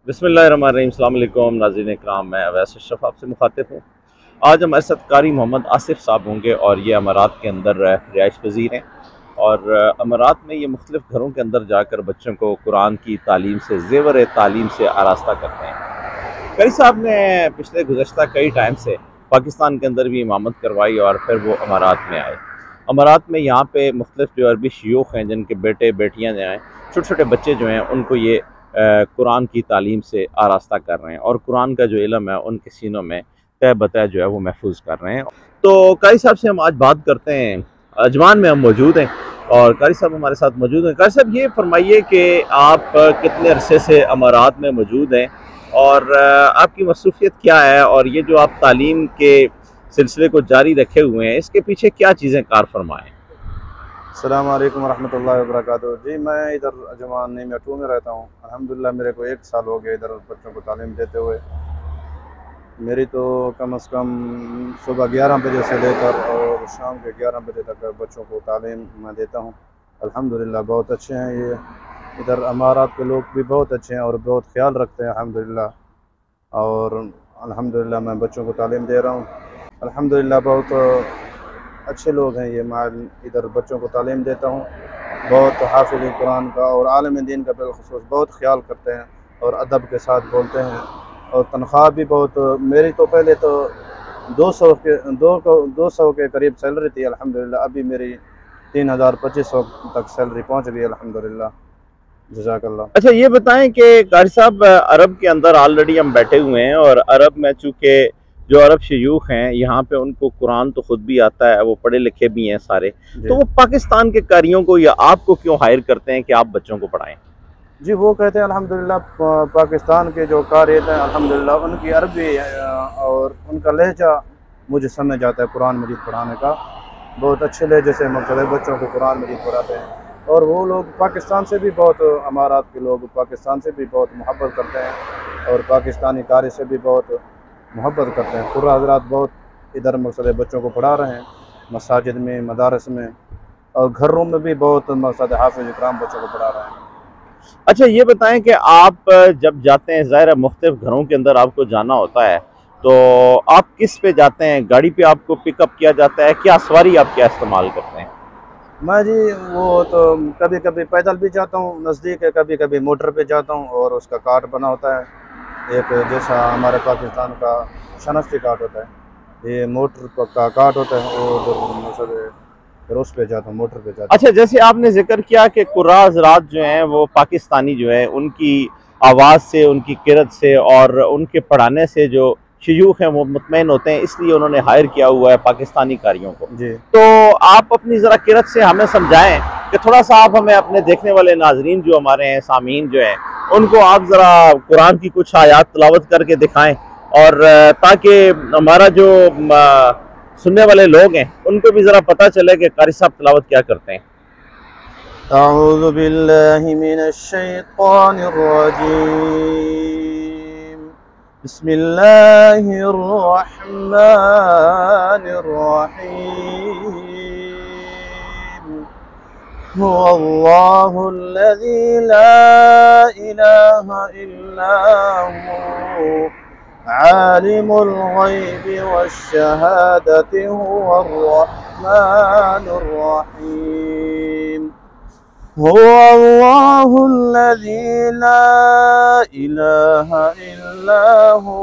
बिस्मिल्लाहिर्रहमानिर्रहीम। अस्सलाम वालेकुम नाज़रीन इकराम, मैं अवैस अशरफ आपसे मुखातिब हूँ। आज हमारे साथ कारी मोहम्मद आसिफ साहब होंगे और ये अमारात के अंदर रिहाइश पज़ीर हैं और अमारात में ये मुख्तलिफ़ घरों के अंदर जाकर बच्चों को कुरान की तालीम से ज़ेवर तालीम से आरास्ता करते हैं। कारी साहब ने पिछले गुज़श्ता कई टाइम से पाकिस्तान के अंदर भी इमामत करवाई और फिर वो अमारात में आए। अमारात में यहाँ पे मुख्तलिफ़ जो अरबी शयूख हैं, जिनके बेटे बेटियाँ जो हैं, छोटे छोटे बच्चे जो हैं, उनको ये कुरान की तालीम से आरास्ता कर रहे हैं और कुरान का जो इल्म है उनके सीनों में तय बतय जो है वो महफूज कर रहे हैं। तो कारी साहब से हम आज बात करते हैं। अजमान में हम मौजूद हैं और कारी साहब हमारे साथ मौजूद हैं। कारी साहब, ये फरमाइए कि आप कितने अरसे से अमारात में मौजूद हैं और आपकी मसरूफियत क्या है, और ये जो आप तालीम के सिलसिले को जारी रखे हुए हैं, इसके पीछे क्या चीज़ें कार फरमाएँ? अस्सलाम वालेकुम रहमतुल्लाहि व बरकातुहू। जी, मैं इधर अजमान नेम 2 में रहता हूँ। अल्हम्दुलिल्लाह मेरे को 1 साल हो गया इधर बच्चों को तालीम देते हुए। मेरी तो कम से कम सुबह 11 बजे से लेकर और शाम के 11 बजे तक बच्चों को तालीम मैं देता हूँ। अल्हम्दुलिल्लाह बहुत अच्छे हैं ये। इधर अमारात के लोग भी बहुत अच्छे हैं और बहुत ख़्याल रखते हैं अल्हम्दुलिल्लाह। और अल्हम्दुलिल्लाह मैं बच्चों को तालीम दे रहा हूँ। अल्हम्दुलिल्लाह बहुत अच्छे लोग हैं ये। मैं इधर बच्चों को तालीम देता हूँ। बहुत हाफ़िज़ कुरान का और आलिम दीन का बिलख़ुसूस बहुत ख़्याल करते हैं और अदब के साथ बोलते हैं। और तनख्वाह भी बहुत, मेरी तो पहले तो 200 के करीब सैलरी थी। अल्हम्दुलिल्लाह अभी मेरी 3,000-2,500 तक सैलरी पहुँच गई अल्हम्दुलिल्लाह। जज़ाकल्लाह। अच्छा, ये बताएं कि कारी साहब, अरब के अंदर ऑलरेडी हम बैठे हुए हैं और अरब में चूँकि जो अरब शयूख हैं यहाँ पे उनको कुरान तो खुद भी आता है, वो पढ़े लिखे भी हैं सारे, तो जी। वो पाकिस्तान के कारियों को या आपको क्यों हायर करते हैं कि आप बच्चों को पढ़ाएं? जी, वो कहते हैं अल्हम्दुलिल्लाह पाकिस्तान के जो क़ारी हैं अल्हम्दुलिल्लाह उनकी अरबी और उनका लहजा मुझे समझ आता है कुरान मजीद पढ़ाने का। बहुत अच्छे लहजे से मतलब बच्चों को कुरान मजीद पढ़ाते हैं। और वो लोग पाकिस्तान से भी बहुत, अमारात के लोग पाकिस्तान से भी बहुत मोहब्बत करते हैं और पाकिस्तानी क़ारी से भी बहुत मोहब्बत करते हैं। कुर्रा हज़रात बहुत इधर मकसद बच्चों को पढ़ा रहे हैं, मसाजिद में, मदारस में और घरों में भी बहुत मकसद हाफ़िज़ इकराम बच्चों को पढ़ा रहे हैं। अच्छा, ये बताएं कि आप जब जाते हैं, ज़ाहिर है मुख्तलिफ घरों के अंदर आपको जाना होता है, तो आप किस पे जाते हैं? गाड़ी पे आपको पिकअप किया जाता है? क्या सवारी आप क्या इस्तेमाल करते हैं? मैं जी, वो तो कभी कभी पैदल भी जाता हूँ, नज़दीक है, कभी कभी मोटर पे जाता हूँ और उसका कार्ड बना होता है एक, जैसा हमारे पाकिस्तान का शनाख्ती कार्ड होता है, ये मोटर का कार्ड होता है। वो फिर उस पे जाता हूँ, मोटर पे जाता हूँ। अच्छा, जैसे आपने जिक्र किया कि कुर्रा हज़रात जो हैं वो पाकिस्तानी जो है, उनकी आवाज़ से, उनकी किरत से और उनके पढ़ाने से जो शयूख हैं वो मुतमईन होते हैं, इसलिए उन्होंने हायर किया हुआ है पाकिस्तानी कारियों को। जी। तो आप अपनी ज़रा किरत से हमें समझाएं कि थोड़ा सा आप हमें अपने देखने वाले नाजरीन जो हमारे हैं, सामीन जो हैं, उनको आप ज़रा कुरान की कुछ आयात तिलावत करके दिखाएं, और ताकि हमारा जो सुनने वाले लोग हैं उनको भी ज़रा पता चले कि कारी साहब तिलावत क्या करते हैं। अऊज़ु बिल्लाहि मिनश शैतानिर रजीम। बिस्मिल्लाहिर रहमानिर रहीम। हुवल्लाहुल्लज़ी ला इलाहा इल्ला हु आलिमुल गैबि वश्शहादति हुवर रहमानुर रहीम। हुवल्लाहुल्लज़ी ला इलाहा इल्ला हु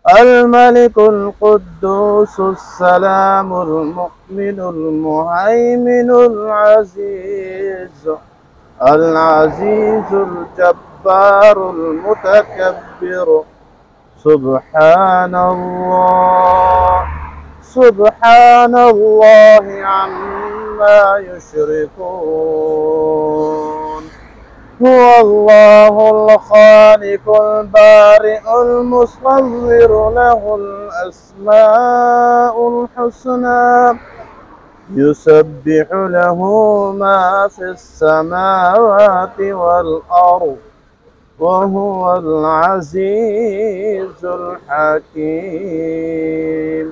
अल मलिकुल कुद्दूसुस सलामुल मुअ्मिनुल मुहैमिनुल अज़ीज़ुल जब्बारुल मुतकब्बिर। सुब्हानल्लाहि अम्मा युश्रिकून। हुवल्लाहुल खालिकुल बारिउल मुसव्विरु लहुल अस्माउल हुस्ना युसब्बिहु लहु मा फिस समावाति वल अर्द वहुवल अज़ीज़ुल हकीम।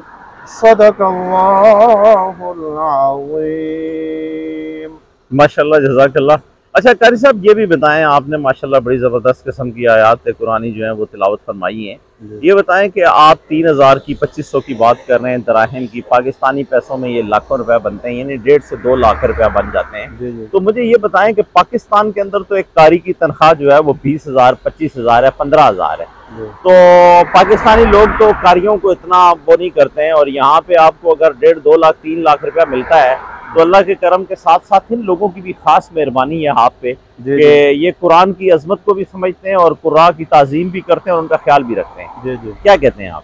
सदक़ल्लाहुल अज़ीम। माशाल्लाह, जज़ाकल्लाह। अच्छा कारी साहब, ये भी बताएं, आपने माशाल्लाह बड़ी ज़बरदस्त किस्म की आयात कुरानी जो है वो तिलावत फरमाई है। ये बताएं कि आप 3000 की 2500 की बात कर रहे हैं दराहम की, पाकिस्तानी पैसों में ये लाखों रुपए बनते हैं, यानी 1.5 से 2 लाख रुपया बन जाते हैं। जी जी तो मुझे ये बताएं कि पाकिस्तान के अंदर तो एक कारी की तनख्वाह जो है वो 20,000, 25,000 है, 15,000 है। जी। तो पाकिस्तानी लोग तो कारियों को इतना वो नहीं करते हैं, और यहाँ पे आपको अगर 1.5, 2 लाख, 3 लाख रुपया मिलता है तो अल्लाह के करम के साथ साथ इन लोगों की भी खास मेहरबानी है आप पे कि ये कुरान की अजमत को भी समझते हैं और कुरान की ताज़ीम भी करते हैं और उनका ख्याल भी रखते हैं। जी जी। क्या कहते हैं आप?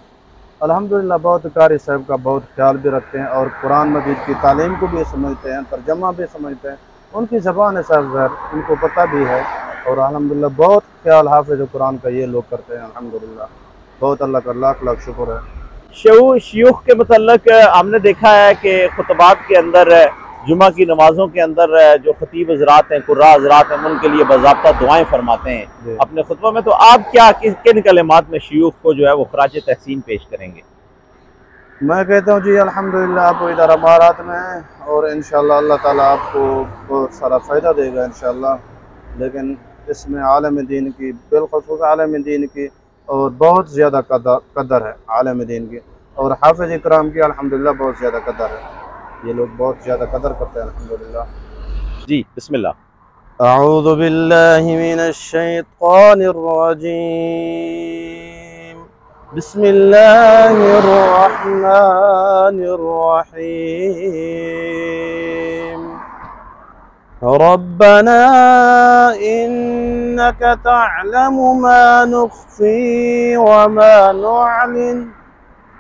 अल्हम्दुलिल्लाह, बहुत कारी साहब का बहुत ख्याल भी रखते हैं और कुरान मजीद की तालीम को भी समझते हैं, तर्जमा भी समझते हैं। उनकी ज़बान है साहब ज़र, उनको पता भी है। और अल्हम्दुलिल्लाह बहुत ख्याल हाफिज़ कुरान का ये लोग करते हैं। अल्हम्दुलिल्लाह बहुत अल्लाह का लाख लाख शुक्र है। शयूख के मतलब हमने देखा है कि खुतबात के अंदर, जुमा की नमाजों के अंदर जो खतीब हजरात हैं, कुर्रा हजरात हैं, उनके लिए बाज़ाब्ता दुआएं फरमाते हैं अपने खुतबा में। तो आप क्या किन कलिमात में शयूख को जो है वो खराज तहसीन पेश करेंगे? मैं कहता हूँ जी अल्हम्दुलिल्लाह, आप इधर अमारात में हैं और इंशाअल्लाह अल्लाह ताला आपको बहुत सारा फ़ायदा देगा इंशाअल्लाह। लेकिन इसमें आलम दीन की, बिलख़ुसूस आलम दीन की और बहुत ज़्यादा कदर है आलम दीन की, और हाफ़िज़ इकराम की अल्हम्दुलिल्लाह बहुत ज़्यादा कदर है। ये लोग बहुत ज़्यादा कदर करते हैं अल्हम्दुलिल्लाह। जी बिस्मिल्लाह। अऊज़ु बिल्लाहि मिनश शैतानिर रजीम। बिस्मिल्लाहिर रहमानिर रहीम। रब्बना इन्नक तअलमु मा नुख्फी व मा नुअलिन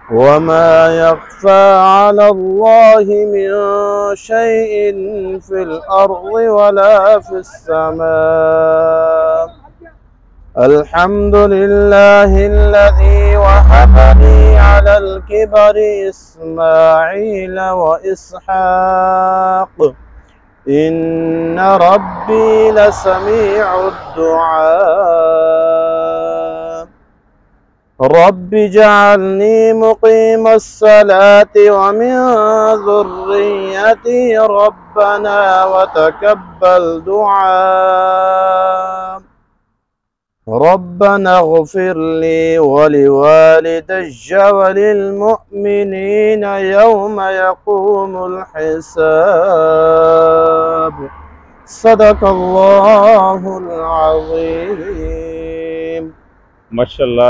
वमा यख्फा अलल्लाहि मिन शैइन फिल अर्ज़ि वला फिस समा। अल्हम्दुलिल्लाहिल्लज़ी वहबनी अलल किबरि इस्माईल व इसहाक़ इन्न रब्बी लसमीउद दुआ। रब्बि जअलनी मुक़ीमस्सलाति व मिन ज़ुर्रिय्यती रब्बना व तक़ब्बल दुआ। रब्बना इग़फ़िर ली व लिवालिदैया व लिलमुअ्मिनीना यौम यक़ूमुल हिसाब। सदक़ल्लाहुल अज़ीम। माशाल्लाह।